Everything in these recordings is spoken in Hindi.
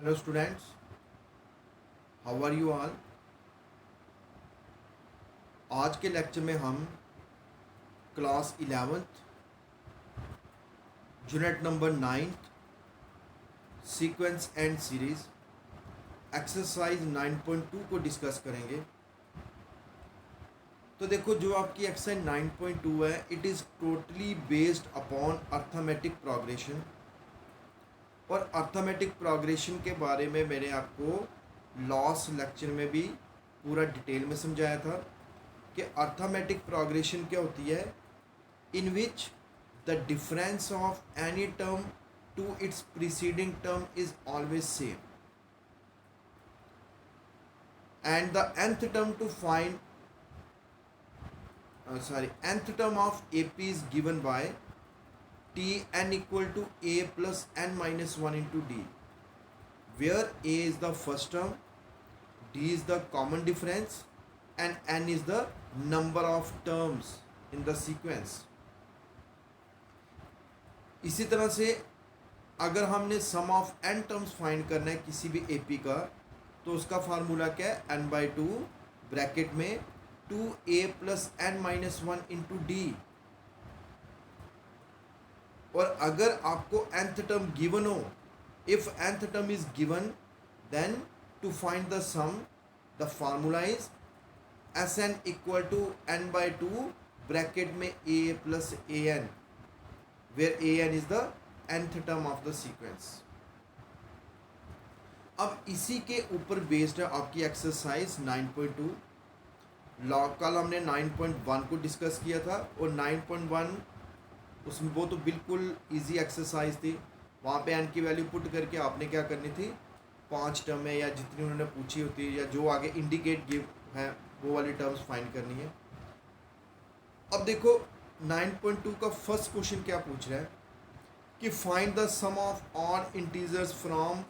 Hello students, how are you all. आज के लेक्चर में हम class 11th unit number 9 sequence and series exercise 9.2 को डिस्कस करेंगे। तो देखो, जो आपकी एक्सरसाइज 9.2 है, it is totally based upon arithmetic progression. और अर्थमेटिक प्रोग्रेशन के बारे में मैंने आपको लास्ट लेक्चर में भी पूरा डिटेल में समझाया था कि अर्थमेटिक प्रोग्रेशन क्या होती है, in which the difference of any term to its preceding term is always same and the nth term to find nth term of AP is given by t n equal to a plus n minus 1 into d, where a is the first term, d is the common difference and n is the number of terms in the sequence. इसी तरह से अगर हमने सम ऑफ n टर्म्स फाइंड करना है किसी भी AP का, तो उसका फार्मूला क्या है, n/2 ब्रैकेट में 2a plus n minus 1 into D. और अगर आपको nth टर्म गिवन हो, if nth term is given, then to find the sum the formula is Sn equal to n/2 bracket में a plus an, where an is the nth term of the sequence. अब इसी के ऊपर बेस्ड है आपकी एक्सरसाइज 9.2। कल हमने 9.1 को डिस्कस किया था और 9.1 उसमें वो तो बिल्कुल इजी एक्सरसाइज थी। वहाँ पे n की वैल्यू पुट करके आपने क्या करनी थी, 5 टर्म है या जितनी उन्होंने पूछी होती है या जो आगे इंडिकेट गिव है वो वाली टर्म्स फाइंड करनी है। अब देखो 9.2 का फर्स्ट क्वेश्चन क्या पूछ रहा है कि find the sum of odd integers from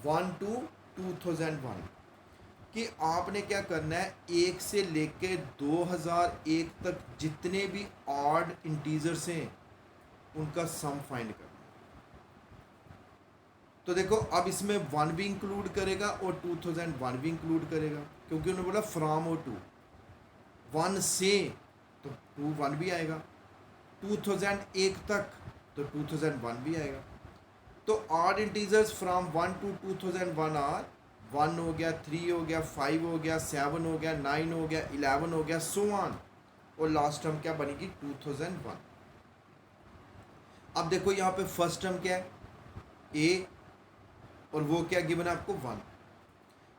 1 to 2001, कि आपने क्या करना है, 1 से लेके 2001 तक जितने भी ऑड इंटीजर्स हैं उनका सम फाइंड करना है। तो देखो, अब इसमें 1 भी इंक्लूड करेगा और 2001 भी इंक्लूड करेगा, क्योंकि उन्होंने बोला फ्रॉम और टू, 1 से तो 21 भी आएगा, 2001 तक तो 2001 भी आएगा। तो odd integers from 1 to 2001 are 1 हो गया, 3 हो गया, 5 हो गया, 7 हो गया, 9 हो गया, 11 हो गया, सो ऑन, और लास्ट टर्म क्या बनेगी, 2001। अब देखो यहाँ पे फर्स्ट टर्म क्या है, a, और वो क्या गिवन है आपको, 1।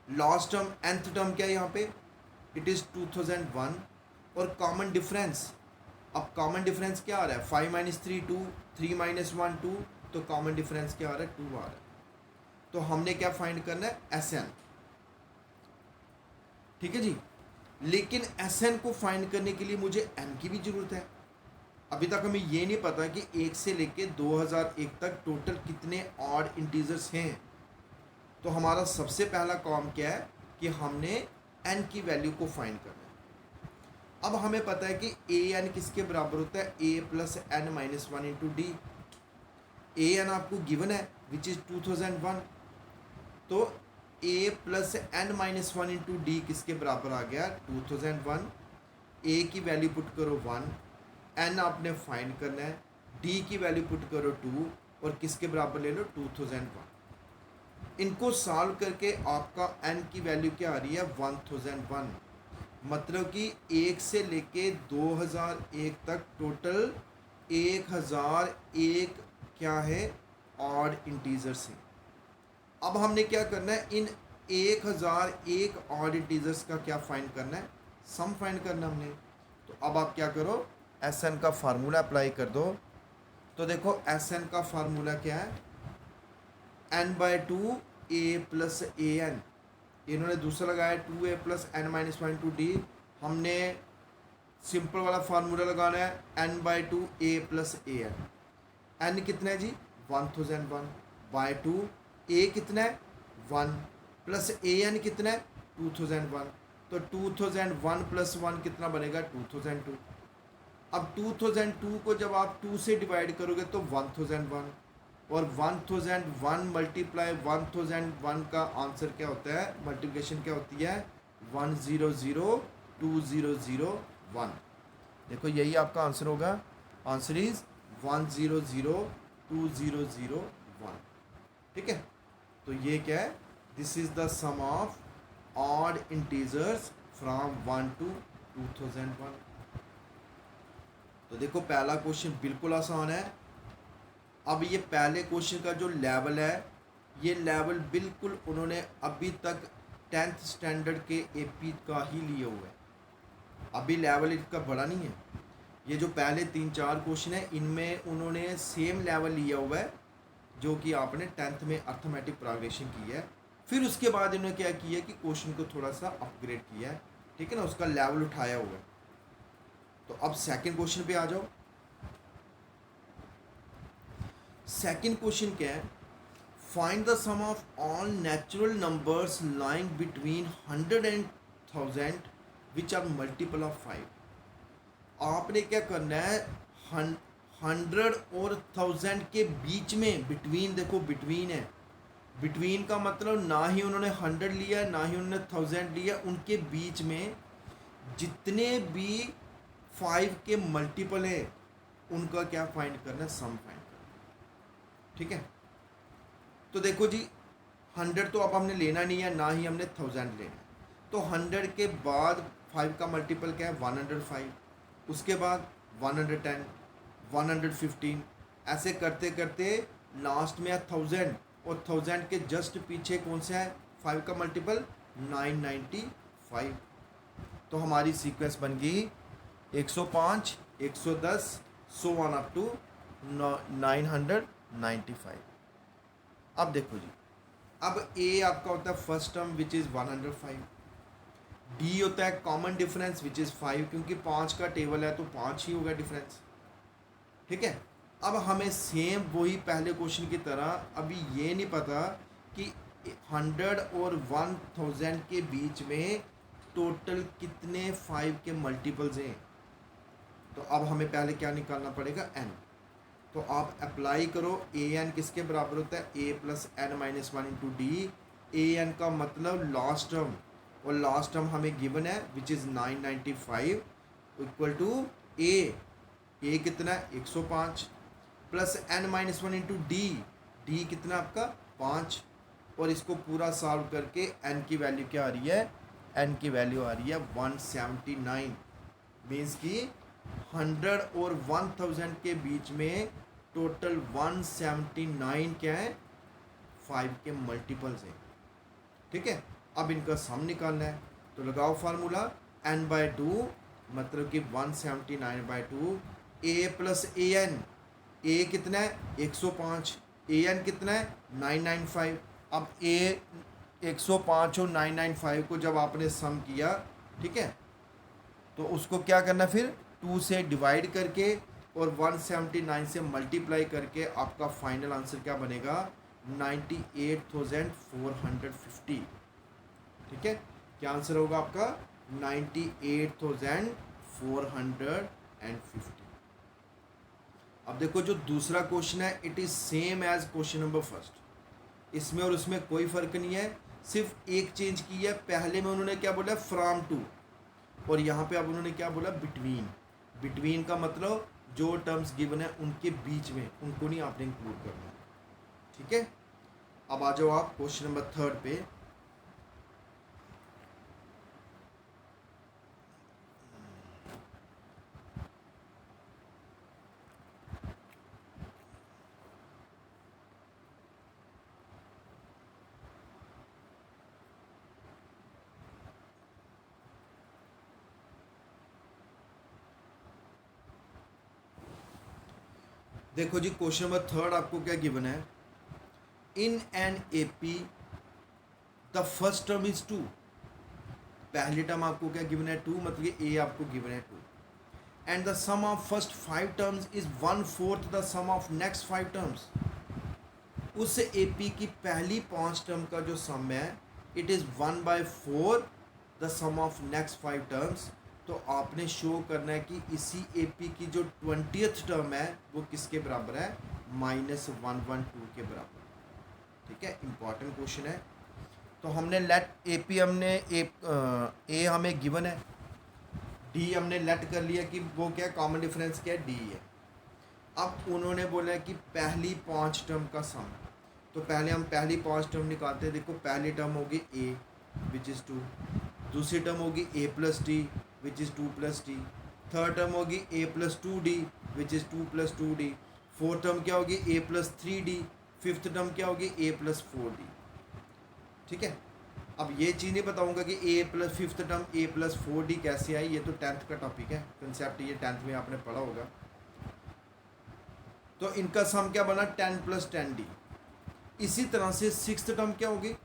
लास्ट टर्म nth टर्म क्या है यहाँ पे, इट इज़ 2001। और कॉमन डिफरेंस, अब कॉमन डिफरेंस क्या आ रहा है, 5 - 3 2, 3 - 1 2, तो कॉमन डिफरेंस क्या आ रहा है, 2 आ रहा है। तो हमने क्या फाइंड करना है, Sn। ठीक है जी, लेकिन Sn को फाइंड करने के लिए मुझे n की भी जरूरत है। अभी तक हमें ये नहीं पता कि 1 से लेके 2001 तक टोटल कितने ऑड इंटीजर्स हैं। तो हमारा सबसे पहला काम क्या है कि हमने n की वैल्यू को फाइंड करना है। अब हमें पता है कि an किसके बराबर होता है, a plus n minus 1 into D. an आपको गिवन है विच इज़ 2001, तो a plus n minus 1 into D किसके बराबर आ गया, 2001। a की वैल्यू पुट करो 1, n आपने फाइंड करना है, d की वैल्यू पुट करो 2, और किसके बराबर ले लो, 2001। इनको सॉल्व करके आपका n की वैल्यू क्या आ रही है, 1001। मतलब कि 1 से लेके 2001 तक टोटल 1001 क्या है, ऑड इंटीजर्स हैं। अब हमने क्या करना है, इन 1001 ऑड इंटीजर्स का क्या फाइंड करना है, सम फाइंड करना हमने। तो अब आप क्या करो, Sn का फार्मूला अप्लाई कर दो। तो देखो Sn का फार्मूला क्या है, n/2 a प्लस an, इन्होंने दूसरा लगाया 2a plus n minus 1 to d. हमने सिंपल वाला फार्मूला लगाना है, n/2 a plus an। n कितना है जी, 1001 बाय 2, a कितना है 1, प्लस an कितना है 2001। तो 2001 प्लस 1 कितना बनेगा, 2002। अब 2002 को जब आप 2 से डिवाइड करोगे तो 1001, और 1001 मल्टीप्लाई 1001 का आंसर क्या होता है, मल्टीप्लिकेशन क्या होती है, 1002001। देखो यही आपका आंसर होगा, आंसर इज 1002001। ठीक है, तो ये क्या है, this is the sum of odd integers from 1 to 2001। तो देखो पहला क्वेश्चन बिल्कुल आसान है। अब ये पहले क्वेश्चन का जो लेवल है, ये लेवल बिल्कुल उन्होंने अभी तक 10th स्टैंडर्ड के एपी का ही लिए हुआ है, अभी लेवल इनका बड़ा नहीं है। ये जो पहले 3-4 क्वेश्चन है इनमें उन्होंने सेम लेवल लिया हुआ है जो कि आपने 10th में अर्थमेटिक प्रोग्रेशन की है। फिर उसके बाद इन्होंने क्या किया कि क्वेश्चन को थोड़ा सा अपग्रेड किया है, ठीक है ना, उसका लेवल उठाया हुआ है। तो अब सेकंड क्वेश्चन पे आ जाओ। सेकंड क्वेश्चन क्या है, find the sum of all natural numbers lying between 100 and 1000 which are multiple of 5। आपने क्या करना है, 100 और 1000 के बीच में, बिटवीन, देखो बिटवीन है, बिटवीन का मतलब ना ही उन्होंने 100 लिया ना ही उन्होंने 1000 लिया, उनके बीच में जितने भी 5 के मल्टीपल है उनका क्या फाइंड करना है, सम फाइंड करना है। ठीक है, तो देखो जी 100 तो अब हमने लेना नहीं है, ना ही हमने 1000 लेना है, तो 100 के बाद 5 का मल्टीपल क्या है, 105, उसके बाद 110, 115, ऐसे करते करते लास्ट में है 1000, और 1000 के जस्ट पीछे कौन सा है, 5 का मल्टीपल 995। तो हमारी सीक्वेंस बन गई 105, 110, सो ऑन अप टू 995। अब देखो जी, अब ए आपका होता है first term which is 105, D होता है कॉमन डिफरेंस विच इज़ 5, क्योंकि 5 का टेबल है तो 5 ही होगा डिफरेंस। ठीक है, अब हमें सेम वही पहले क्वेश्चन की तरह अभी ये नहीं पता कि 100 और 1000 के बीच में टोटल कितने 5 के मल्टीपल्स हैं। तो अब हमें पहले क्या निकालना पड़ेगा, n। तो आप अप्लाई करो, ए एन किसके बराबर होता है, a plus n minus 1 into d. A n का मतलब लास्ट टर्म, और लास्ट टर्म हमें गिवन है which is 995 equal to a कितना है 105 plus n minus 1 into d, d कितना आपका 5, और इसको पूरा सॉल्व करके एन की वैल्यू क्या आ रही है, एन की वैल्यू आ रही है 179। मीन्स कि 100 और 1000 के बीच में टोटल 179 क्या है, 5 के मल्टीपल्स हैं। ठीक है, अब इनका सम निकालना है, तो लगाओ फार्मूला n/2 मतलब कि 179/2, a प्लस ए एन, ए कितना है 105, ए एन कितना है 995। अब ए 105 और 995 को जब आपने सम किया, ठीक है, तो उसको क्या करना, फिर 2 से डिवाइड करके और 179 से मल्टीप्लाई करके आपका फाइनल आंसर क्या बनेगा, 98,450। ठीक है, क्या आंसर होगा आपका 98,450। अब देखो जो दूसरा क्वेश्चन है it is same as question number first, इसमें और उसमें कोई फर्क नहीं है, सिर्फ एक चेंज की है। पहले में उन्होंने क्या बोला, फ्रॉम टू, और यहाँ पे अब उन्होंने क्या बोला, बिटवीन। बिटवीन का मतलब जो टर्म्स गिवन है उनके बीच में, उनको नहीं आपने इंक्लूड करना। ठीक है, अब आ जाओ आप क्वेश्चन नंबर थर्ड पे। देखो जी क्वेश्चन नंबर थर्ड आपको क्या गिवन है, in an A P the first term is 2। पहली टर्म आपको क्या गिवन है, 2, मतलब कि ए आपको गिवन है 2, and the sum of first 5 terms is 1/4 the sum of next 5 terms. उस ए पी की पहली 5 टर्म का जो सम है it is 1/4 the sum of next 5 terms. तो आपने शो करना है कि इसी ए पी की जो 20th टर्म है वो किसके बराबर है, -112 के बराबर। ठीक है, इंपॉर्टेंट क्वेश्चन है। तो हमने लेट ए पी हमने ए हमें गिवन है, डी हमने लेट कर लिया कि वो क्या है, कॉमन डिफरेंस क्या है, डी है। अब उन्होंने बोला कि पहली 5 टर्म का सम, तो पहले हम पहली 5 टर्म निकालते हैं। देखो पहली टर्म होगी ए विच इज़ 2, दूसरी टर्म होगी a plus d which is 2 plus d, third term होगी a plus 2d which is 2 plus 2d, fourth term क्या होगी a plus 3d, fifth term क्या होगी ए प्लस 4d। ठीक है, अब ये चीज़ नहीं बताऊंगा कि ए प्लस फिफ्थ टर्म ए प्लस 4d कैसे आई, ये तो 10th का टॉपिक है, कंसेप्ट ये 10th में आपने पढ़ा होगा। तो इनका सम क्या बना 10 प्लस 10d। इसी तरह से सिक्स्थ टर्म क्या होगी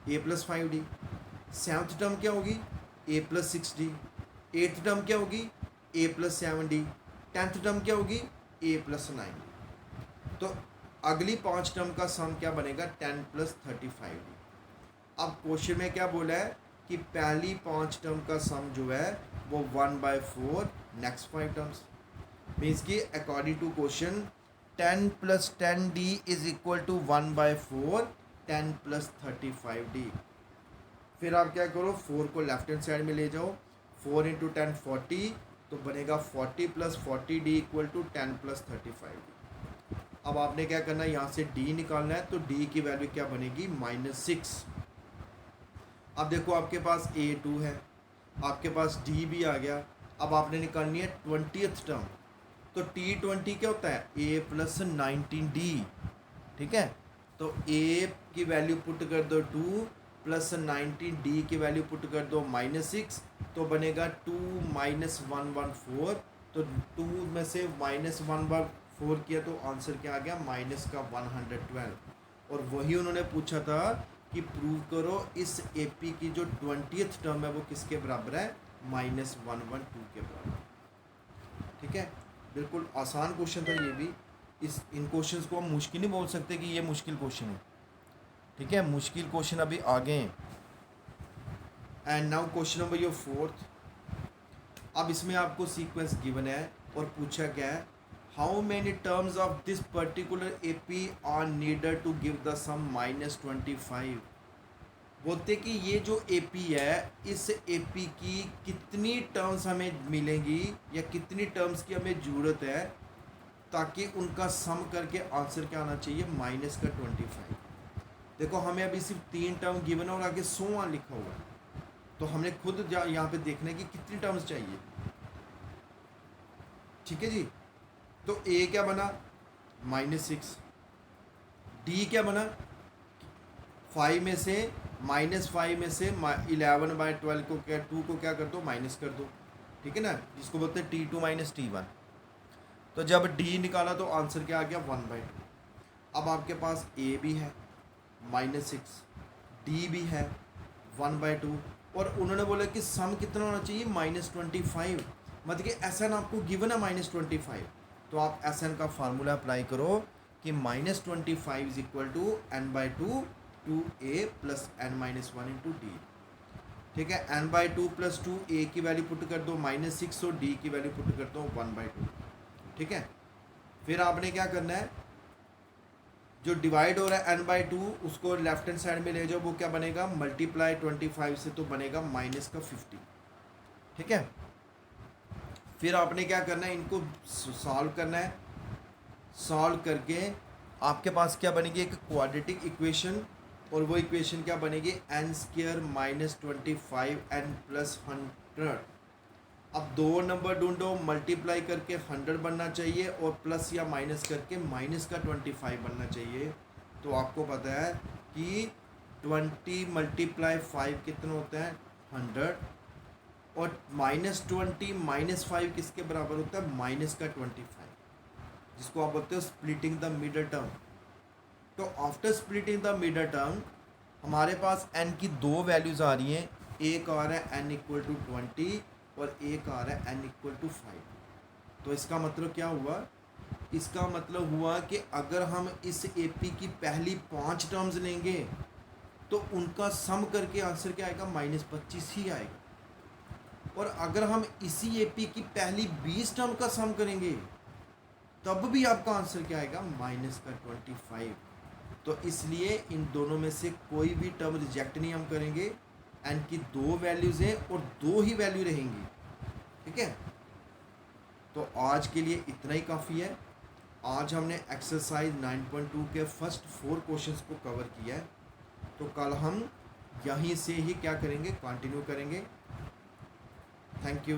a plus 5d, seventh term क्या होगी a plus 6d, eighth term क्या होगी a plus 7d, 10th term क्या होगी ए प्लस 9d। तो अगली 5 टर्म का सम क्या बनेगा 10 प्लस 35d। अब क्वेश्चन में क्या बोला है कि पहली 5 टर्म का सम जो है वो 1/4 नेक्स्ट 5 टर्म्स, मीन्स कि according to question 10 plus 10d is equal to 1/4 10 plus 35d। फिर आप क्या करो 4 को लेफ्ट हैंड साइड में ले जाओ, 4 इंटू 10 40, तो बनेगा 40 plus 40d equal to 10 plus 35d। अब आपने क्या करना है, यहाँ से d निकालना है, तो d की वैल्यू क्या बनेगी -6। अब देखो आपके पास a2 है, आपके पास d भी आ गया। अब आपने निकालनी है 20th टर्म, तो t20 क्या होता है a प्लस 19d। ठीक है, तो a की वैल्यू पुट कर दो 2 प्लस 19d की वैल्यू पुट कर दो -6, तो बनेगा 2 - 1/4। तो 2 में से -1/4 किया तो आंसर क्या आ गया -112। और वही उन्होंने पूछा था कि प्रूव करो इस AP की जो 20th टर्म है वो किसके बराबर है -112 के बराबर। ठीक है, बिल्कुल आसान क्वेश्चन था ये भी। इन क्वेश्चंस को हम मुश्किल नहीं बोल सकते कि ये मुश्किल क्वेश्चन है। ठीक है, मुश्किल क्वेश्चन अभी आगे हैं। And now question number your 4th। अब इसमें आपको सीक्वेंस गिवन है और पूछा क्या है, how many terms of this particular AP are needed to give the sum -25। बोलते कि ये जो AP है, इस AP की कितनी टर्म्स हमें मिलेंगी या कितनी टर्म्स की हमें ज़रूरत है ताकि उनका सम करके आंसर क्या आना चाहिए -25। देखो हमें अभी सिर्फ 3 टर्म गिवन है और आगे 100 लिखा हुआ है, तो हमने खुद यहाँ पे देखना है कि कितनी टर्म्स चाहिए। ठीक है जी, तो A क्या बना -6, D क्या बना 5 में से -5 में से 11/12 को क्या 2 को क्या कर दो माइनस कर दो। ठीक है ना, जिसको बोलते हैं T2 - T1। तो जब D निकाला तो आंसर क्या आ गया 1/2। अब आपके पास A भी है -6, D भी है 1/2, और उन्होंने बोला कि सम कितना होना चाहिए -25। मतलब कि SN आपको गिवन है -25, तो आप SN का फार्मूला अप्लाई करो कि -25 is equal to n/2 2a plus n-1 into d. ठीक है, n/2 प्लस 2a की वैल्यू पुट कर दो -6 और d की वैल्यू पुट कर दो 1/2। ठीक है, फिर आपने क्या करना है, जो डिवाइड हो रहा है n/2 उसको लेफ्ट हैंड साइड में ले जाओ, वो क्या बनेगा मल्टीप्लाई 25 से, तो बनेगा -50। ठीक है, फिर आपने क्या करना है, इनको सॉल्व करना है। सॉल्व करके आपके पास क्या बनेगी एक क्वाड्रेटिक इक्वेशन, और वो इक्वेशन क्या बनेगी n² - 25n + 100। अब 2 नंबर ढूंढो, मल्टीप्लाई करके 100 बनना चाहिए और प्लस या माइनस करके -25 बनना चाहिए। तो आपको पता है कि 20 × 5 कितना होता है 100, और -20 - 5 किसके बराबर होता है -25, जिसको आप बोलते हो स्प्लिटिंग द मिडल टर्म। तो after splitting the middle term हमारे पास n की 2 वैल्यूज़ आ रही हैं, एक आ रहा है n = 20 और एक आ रहा है n = 5। तो इसका मतलब क्या हुआ, इसका मतलब हुआ कि अगर हम इस AP की पहली 5 टर्म्स लेंगे तो उनका सम करके आंसर क्या आएगा -25 ही आएगा। और अगर हम इसी AP की पहली 20 टर्म का सम करेंगे तब भी आपका आंसर क्या आएगा, -25। तो इसलिए इन दोनों में से कोई भी टर्म रिजेक्ट नहीं हम करेंगे। एन की 2 वैल्यूज़ हैं और 2 ही वैल्यू रहेंगी, ठीक है। तो आज के लिए इतना ही काफ़ी है। आज हमने एक्सरसाइज 9.2 के फर्स्ट 4 क्वेश्चंस को कवर किया है। तो कल हम यहीं से ही क्या करेंगे, कंटिन्यू करेंगे। Thank you.